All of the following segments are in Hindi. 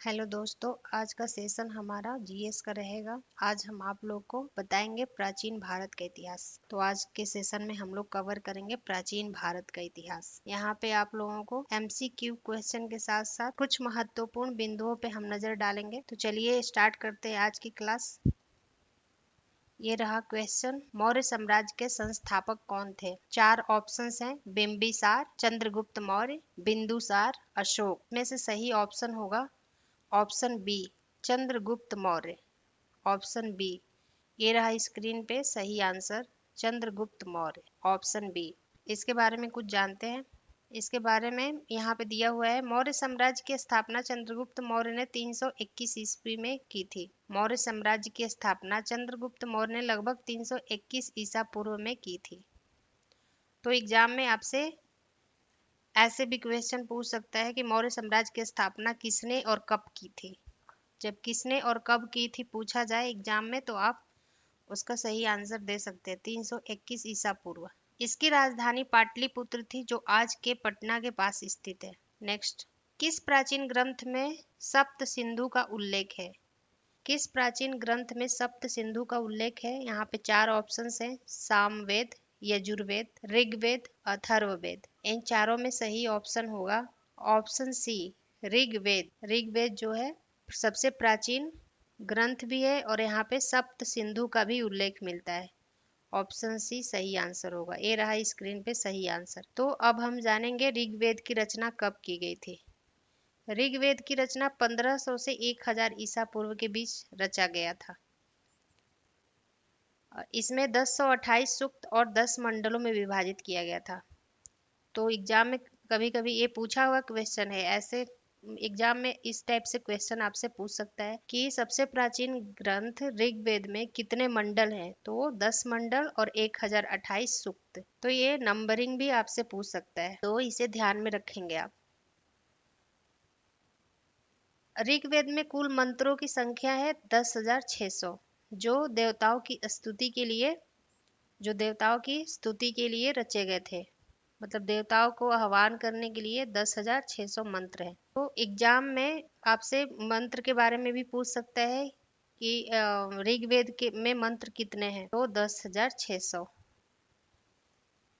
हेलो दोस्तों, आज का सेशन हमारा जीएस का रहेगा। आज हम आप लोग को बताएंगे प्राचीन भारत का इतिहास। तो आज के सेशन में हम लोग कवर करेंगे प्राचीन भारत का इतिहास। यहाँ पे आप लोगों को एमसीक्यू क्वेश्चन के साथ साथ कुछ महत्वपूर्ण बिंदुओं पे हम नजर डालेंगे। तो चलिए स्टार्ट करते हैं आज की क्लास। ये रहा क्वेश्चन, मौर्य साम्राज्य के संस्थापक कौन थे? चार ऑप्शंस हैं, बिंबिसार, चंद्रगुप्त मौर्य, बिंदुसार, अशोक। में से सही ऑप्शन होगा option B, Chandragupta Maurya. Option B, ये रहा स्क्रीन पे सही answer, Chandragupta Maurya, option B. इसके बारे में कुछ जानते हैं। इसके बारे में यहाँ पे दिया हुआ है, मौर्य साम्राज्य की स्थापना चंद्रगुप्त मौर्य ने 321 ईस्वी में की थी। मौर्य साम्राज्य की स्थापना चंद्रगुप्त मौर्य ने लगभग 321 ईसा पूर्व में की थी। तो एग्जाम में आपसे ऐसे भी क्वेश्चन पूछ सकता है कि मौर्य साम्राज्य की स्थापना किसने और कब की थी। जब किसने और कब की थी पूछा जाए एग्जाम में तो आप उसका सही आंसर दे सकते हैं, 321 ईसा पूर्व। इसकी राजधानी पाटलिपुत्र थी, जो आज के पटना के पास स्थित है। नेक्स्ट, किस प्राचीन ग्रंथ में सप्त सिंधु का उल्लेख है? किस प्राचीन ग्रंथ में सप्त सिंधु का उल्लेख है? यहाँ पे चार ऑप्शंस हैं, सामवेद, यजुर्वेद, ऋग्वेद, अथर्ववेद। इन चारों में सही ऑप्शन होगा ऑप्शन सी, ऋग्वेद। ऋग्वेद जो है सबसे प्राचीन ग्रंथ भी है और यहाँ पे सप्त सिंधु का भी उल्लेख मिलता है। ऑप्शन सी सही आंसर होगा। ये रहा स्क्रीन पे सही आंसर। तो अब हम जानेंगे ऋग्वेद की रचना कब की गई थी। ऋग्वेद की रचना 1500 से 1000 ईसा पूर्व के बीच रचा गया था। इसमें 1028 सूक्त और 10 मंडलों में विभाजित किया गया था। तो एग्जाम में कभी कभी ये पूछा हुआ क्वेश्चन है, ऐसे एग्जाम में इस टाइप से क्वेश्चन आपसे पूछ सकता है कि सबसे प्राचीन ग्रंथ ऋग्वेद में कितने मंडल हैं? तो 10 मंडल और 1028 सूक्त। तो ये नंबरिंग भी आपसे पूछ सकता है, तो इसे ध्यान में रखेंगे आप। ऋग्वेद में कुल मंत्रों की संख्या है 10,600, जो देवताओं की स्तुति के लिए रचे गए थे। मतलब देवताओं को आह्वान करने के लिए 10,600 मंत्र हैं। तो एग्जाम में आपसे मंत्र के बारे में भी पूछ सकता है कि ऋग्वेद के में मंत्र कितने हैं? तो 10,600।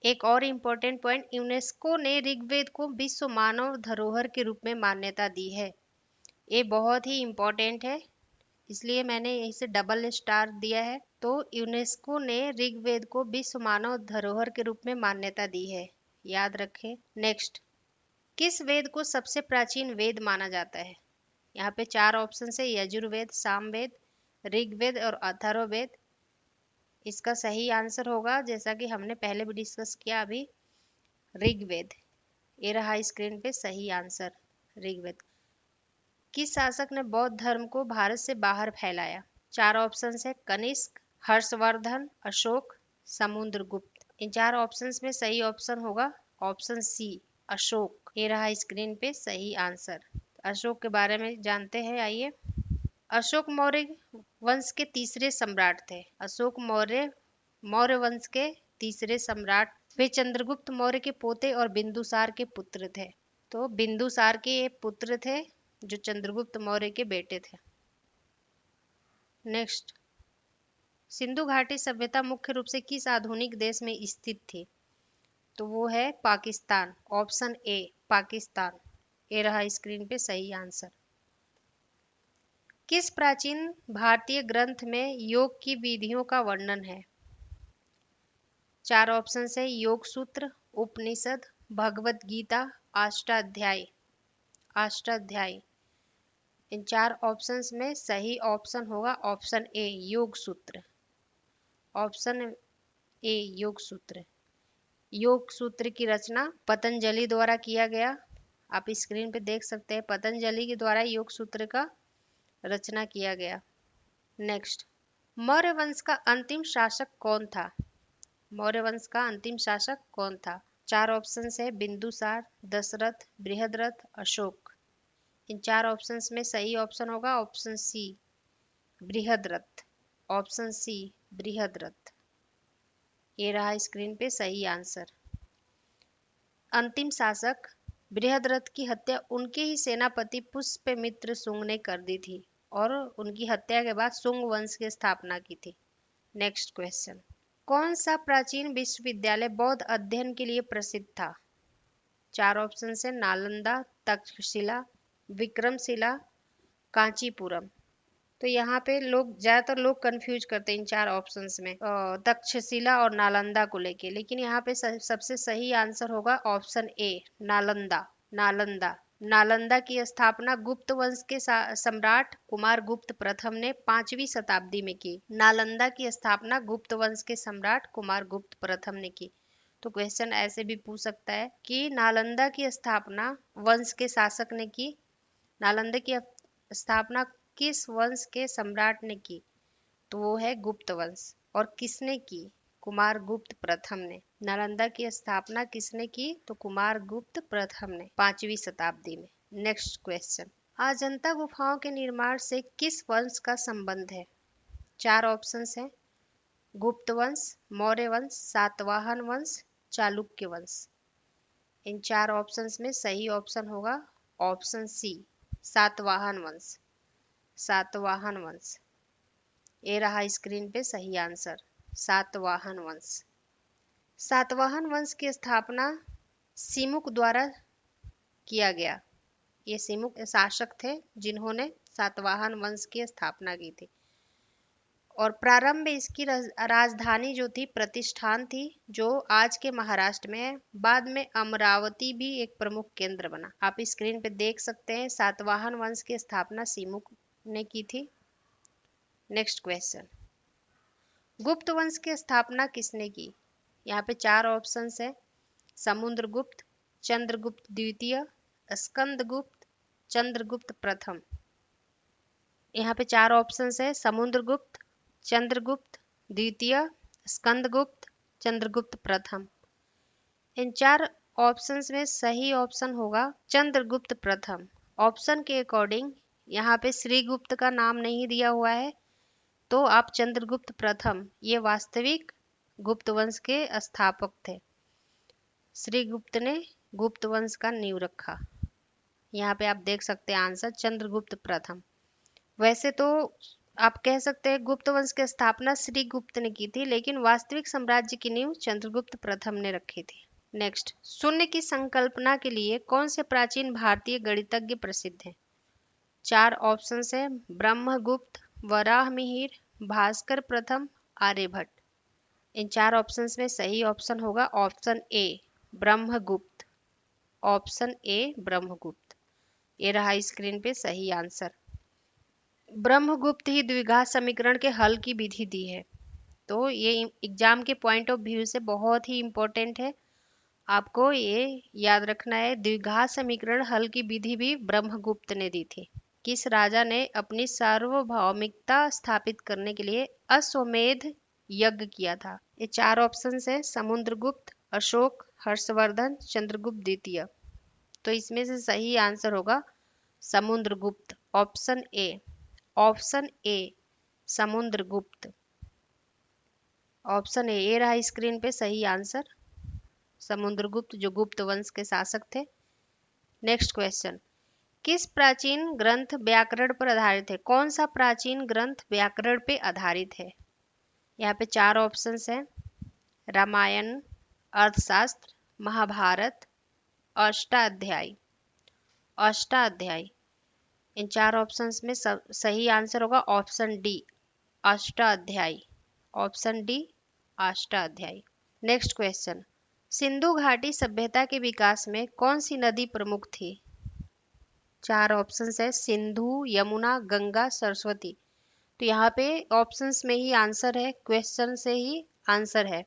एक और इम्पोर्टेंट पॉइंट, यूनेस्को ने यूनेस्को को विश्व मानव धरोहर के रूप में मान्यता दी है। ये बहुत ही इम्पोर्टेंट है, इसलिए मैंने इसे डबल स्टार दिया है। तो यूनेस्को ने ऋग्वेद को विश्व मानव धरोहर के रूप में मान्यता दी है, याद रखें। नेक्स्ट, किस वेद को सबसे प्राचीन वेद माना जाता है? यहाँ पे चार ऑप्शन है, यजुर्वेद, सामवेद, ऋग्वेद और अथर्ववेद। इसका सही आंसर होगा, जैसा कि हमने पहले भी डिस्कस किया अभी, ऋग्वेद। ये रहा स्क्रीन पे सही आंसर, ऋग्वेद। किस शासक ने बौद्ध धर्म को भारत से बाहर फैलाया? चार ऑप्शन है, कनिष्क, हर्षवर्धन, अशोक, समुद्रगुप्त। इन चार ऑप्शंस में सही ऑप्शन होगा ऑप्शन सी, अशोक। ये रहा स्क्रीन पे सही आंसर। अशोक के बारे में जानते हैं, आइए। अशोक मौर्य वंश के तीसरे सम्राट थे। अशोक मौर्य मौर्य वंश के तीसरे सम्राट। वे चंद्रगुप्त मौर्य के पोते और बिंदुसार के पुत्र थे। तो बिंदुसार के ये पुत्र थे जो चंद्रगुप्त मौर्य के बेटे थे। नेक्स्ट, सिंधु घाटी सभ्यता मुख्य रूप से किस आधुनिक देश में स्थित थी? तो वो है पाकिस्तान। Option A, Pakistan. ये रहा स्क्रीन पे सही आंसर। किस प्राचीन भारतीय ग्रंथ में योग की विधियों का वर्णन है? चार ऑप्शन है, योग सूत्र, उपनिषद, भगवत गीता, अष्टाध्यायी। अष्टाध्यायी। इन चार ऑप्शंस में सही ऑप्शन होगा ऑप्शन ए, योग सूत्र। ऑप्शन ए, योग सूत्र। योग सूत्र की रचना पतंजलि द्वारा किया गया। आप स्क्रीन पे देख सकते हैं, पतंजलि के द्वारा योग सूत्र का रचना किया गया। नेक्स्ट, मौर्य वंश का अंतिम शासक कौन था? मौर्य वंश का अंतिम शासक कौन था? चार ऑप्शन है, बिंदुसार, दशरथ, बृहद्रथ, अशोक। इन चार ऑप्शंस में सही ऑप्शन होगा option C, Brihadratha. Option C, Brihadratha. ये रहा स्क्रीन पे सही आंसर। अंतिम शासक बृहद्रथ की हत्या उनके ही सेनापति पुष्यमित्र शुंग ने कर दी थी और उनकी हत्या के बाद शुंग वंश की स्थापना की थी। नेक्स्ट क्वेश्चन, कौन सा प्राचीन विश्वविद्यालय बौद्ध अध्ययन के लिए प्रसिद्ध था? चार ऑप्शन है, नालंदा, तक्षशिला, विक्रमशिला, कांचीपुरम। तो यहाँ पे ज्यादातर लोग कंफ्यूज करते हैं इन चार ऑप्शंस में तक्षशिला और नालंदा को लेके, लेकिन यहाँ पे सबसे सही आंसर होगा ऑप्शन ए, नालंदा। नालंदा नालंदा की स्थापना गुप्त वंश के सम्राट कुमार गुप्त प्रथम ने 5वीं शताब्दी में की। नालंदा की स्थापना गुप्त वंश के सम्राट कुमार गुप्त प्रथम ने की। तो क्वेश्चन ऐसे भी पूछ सकता है कि नालंदा की स्थापना वंश के शासक ने की। नालंदा की स्थापना किस वंश के सम्राट ने की? तो वो है गुप्त वंश। और किसने की? कुमार गुप्त प्रथम ने। नालंदा की स्थापना किसने की? तो कुमार गुप्त प्रथम ने 5वीं शताब्दी में। नेक्स्ट क्वेश्चन, अजंता गुफाओं के निर्माण से किस वंश का संबंध है? चार ऑप्शंस हैं, गुप्त वंश, मौर्य वंश, सातवाहन वंश, चालुक्य वंश। इन चार ऑप्शंस में सही ऑप्शन होगा ऑप्शन सी, सातवाहन वंश। सातवाहन वंश, ये रहा स्क्रीन पे सही आंसर, सातवाहन वंश। सातवाहन वंश की स्थापना सिमुक द्वारा किया गया। ये सिमुक शासक थे जिन्होंने सातवाहन वंश की स्थापना की थी। और प्रारंभ में इसकी राजधानी जो थी प्रतिष्ठान थी, जो आज के महाराष्ट्र में है। बाद में अमरावती भी एक प्रमुख केंद्र बना। आप स्क्रीन पे देख सकते हैं सातवाहन वंश की स्थापना सिमुक ने की थी। नेक्स्ट क्वेश्चन, गुप्त वंश की स्थापना किसने की? यहाँ पे चार ऑप्शंस है, समुद्रगुप्त, चंद्रगुप्त द्वितीय, स्कंदगुप्त, चंद्रगुप्त प्रथम। यहाँ पे चार ऑप्शंस है, समुद्रगुप्त, चंद्रगुप्त द्वितीय, स्कंदगुप्त, चंद्रगुप्त प्रथम। इन चार ऑप्शंस में सही ऑप्शन होगा चंद्रगुप्त प्रथम। ऑप्शन के अकॉर्डिंग यहाँ पे श्रीगुप्त का नाम नहीं दिया हुआ है, तो आप चंद्रगुप्त प्रथम ये वास्तविक गुप्त वंश के स्थापक थे। श्रीगुप्त ने गुप्त वंश का नींव रखा। यहाँ पे आप देख सकते हैं आंसर चंद्रगुप्त प्रथम। वैसे तो आप कह सकते हैं गुप्त वंश की स्थापना श्रीगुप्त ने की थी, लेकिन वास्तविक साम्राज्य की नींव चंद्रगुप्त प्रथम ने रखी थी। नेक्स्ट, शून्य की संकल्पना के लिए कौन से प्राचीन भारतीय गणितज्ञ प्रसिद्ध हैं? चार ऑप्शंस है, ब्रह्मगुप्त, वराहमिहिर, भास्कर प्रथम, आर्यभट्ट। इन चार ऑप्शंस में सही ऑप्शन होगा option A, Brahmagupta. Option A, Brahmagupta. ये रहा स्क्रीन पे सही आंसर। ब्रह्मगुप्त ही द्विघात समीकरण के हल की विधि दी है। तो ये एग्जाम के पॉइंट ऑफ व्यू से बहुत ही इंपॉर्टेंट है, आपको ये याद रखना है। द्विघात समीकरण हल की विधि भी ब्रह्मगुप्त ने दी थी। किस राजा ने अपनी सार्वभौमिकता स्थापित करने के लिए अश्वमेध यज्ञ किया था? ये चार ऑप्शन है, समुद्रगुप्त, अशोक, हर्षवर्धन, चंद्रगुप्त द्वितीय। तो इसमें से सही आंसर होगा Samudragupta. Option A, option A, Samudragupta. Option A, ये रहा स्क्रीन पे सही आंसर, समुद्रगुप्त, जो गुप्त वंश के शासक थे। नेक्स्ट क्वेश्चन, किस प्राचीन ग्रंथ व्याकरण पर आधारित है? कौन सा प्राचीन ग्रंथ व्याकरण पे आधारित है? यहाँ पे चार ऑप्शंस हैं, रामायण, अर्थशास्त्र, महाभारत, अष्टाध्यायी। अष्टाध्यायी। इन चार ऑप्शंस में सही आंसर होगा option D, Ashtadhyayi. Option D, Ashtadhyayi. Next question, Sindhu घाटी सभ्यता के विकास में कौन सी नदी प्रमुख थी? चार ऑप्शंस है, सिंधु, यमुना, गंगा, सरस्वती। तो यहाँ पे ऑप्शंस में ही आंसर है, क्वेश्चन से ही आंसर है।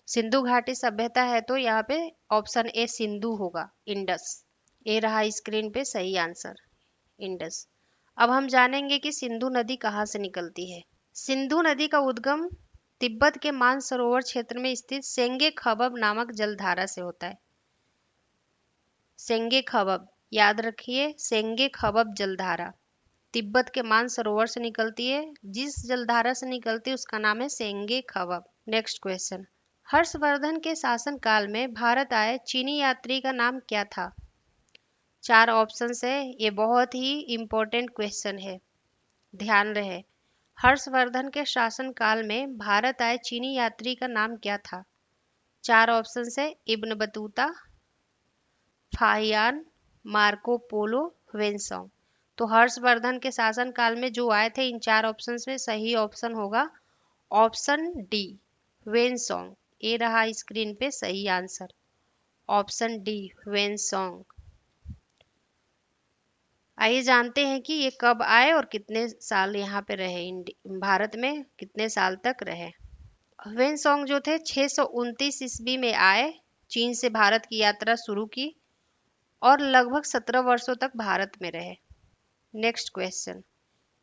सिंधु घाटी सभ्यता है तो यहाँ पे ऑप्शन ए सिंधु होगा, इंडस। ये रहा स्क्रीन पे सही आंसर, इंडस। अब हम जानेंगे कि सिंधु नदी कहाँ से निकलती है। सिंधु नदी का उद्गम तिब्बत के मानसरोवर क्षेत्र में स्थित सेंगे खबब नामक जलधारा से होता है। सेंगे खबब, याद रखिए, सेंगे खबब जलधारा तिब्बत के मानसरोवर से निकलती है। जिस जलधारा से निकलती है उसका नाम है सेंगे खबब। नेक्स्ट क्वेश्चन, हर्षवर्धन के शासन काल में भारत आए चीनी यात्री का नाम क्या था? 4 ऑप्शन है, ये बहुत ही इम्पोर्टेंट क्वेश्चन है, ध्यान रहे। हर्षवर्धन के शासन काल में भारत आए चीनी यात्री का नाम क्या था? 4 ऑप्शन है, Ibn Battuta, Fahien, Marco Polo, वेनसोंग। तो हर्षवर्धन के शासन काल में जो आए थे इन 4 ऑप्शंस में सही ऑप्शन होगा ऑप्शन डी, वेनसोंग। ये रहा स्क्रीन पे सही आंसर, ऑप्शन डी, वेनसोंग। आइए जानते हैं कि ये कब आए और कितने साल यहाँ पे रहे, भारत में कितने साल तक रहे। वेनसोंग जो थे 629 ईस्वी में आए, चीन से भारत की यात्रा शुरू की और लगभग 17 वर्षों तक भारत में रहे। नेक्स्ट क्वेश्चन,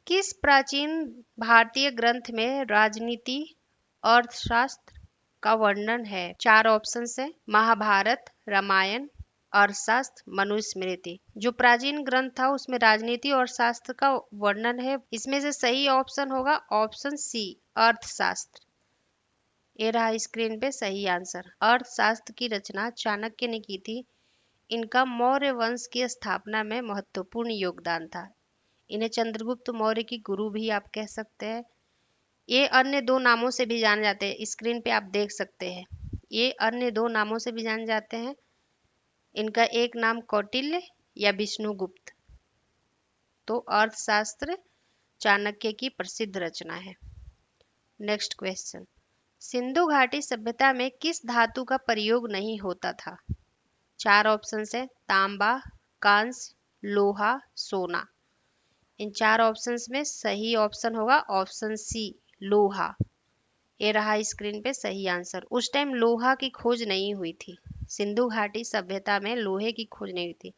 किस प्राचीन भारतीय ग्रंथ में राजनीति अर्थशास्त्र का वर्णन है? 4 ऑप्शन है, महाभारत, रामायण, अर्थशास्त्र, मनुस्मृति। जो प्राचीन ग्रंथ था उसमें राजनीति और शास्त्र का वर्णन है। इसमें से सही ऑप्शन होगा ऑप्शन सी, अर्थशास्त्र। ये रहा स्क्रीन पे सही आंसर। अर्थशास्त्र की रचना चाणक्य ने की थी। इनका मौर्य वंश की स्थापना में महत्वपूर्ण योगदान था। इन्हें चंद्रगुप्त मौर्य की गुरु भी आप कह सकते हैं। ये अन्य 2 नामों से भी जाने जाते हैं, स्क्रीन पे आप देख सकते हैं। ये अन्य 2 नामों से भी जाने जाते हैं। इनका एक नाम कौटिल्य या विष्णुगुप्त। तो अर्थशास्त्र चाणक्य की प्रसिद्ध रचना है। नेक्स्ट क्वेश्चन, सिंधु घाटी सभ्यता में किस धातु का प्रयोग नहीं होता था? 4 ऑप्शन है, तांबा, कांस्य, लोहा, सोना। इन 4 ऑप्शंस में सही ऑप्शन होगा ऑप्शन सी, लोहा। ये रहा स्क्रीन पे सही आंसर। उस टाइम लोहा की खोज नहीं हुई थी, सिंधु घाटी सभ्यता में लोहे की खोज नहीं हुई थी।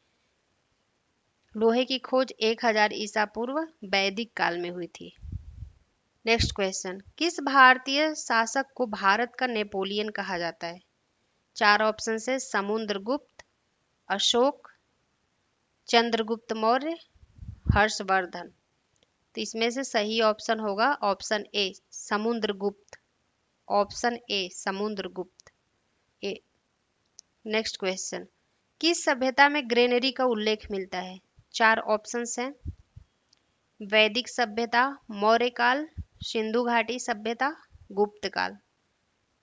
लोहे की खोज 1000 ईसा पूर्व वैदिक काल में हुई थी। नेक्स्ट क्वेश्चन, किस भारतीय शासक को भारत का नेपोलियन कहा जाता है? 4 ऑप्शन है, समुद्रगुप्त, अशोक, चंद्रगुप्त मौर्य, हर्षवर्धन। तो इसमें से सही ऑप्शन होगा option A, Samudragupta. Option A, Samudragupta. A. Next question, किस सभ्यता में ग्रेनरी का उल्लेख मिलता है? 4 ऑप्शंस हैं, वैदिक सभ्यता, मौर्य काल, सिंधु घाटी सभ्यता, गुप्त काल।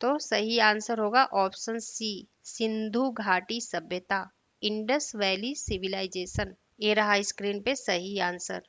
तो सही आंसर होगा ऑप्शन सी, सिंधु घाटी सभ्यता, इंडस वैली सिविलाइजेशन। ये रहा स्क्रीन पे सही आंसर।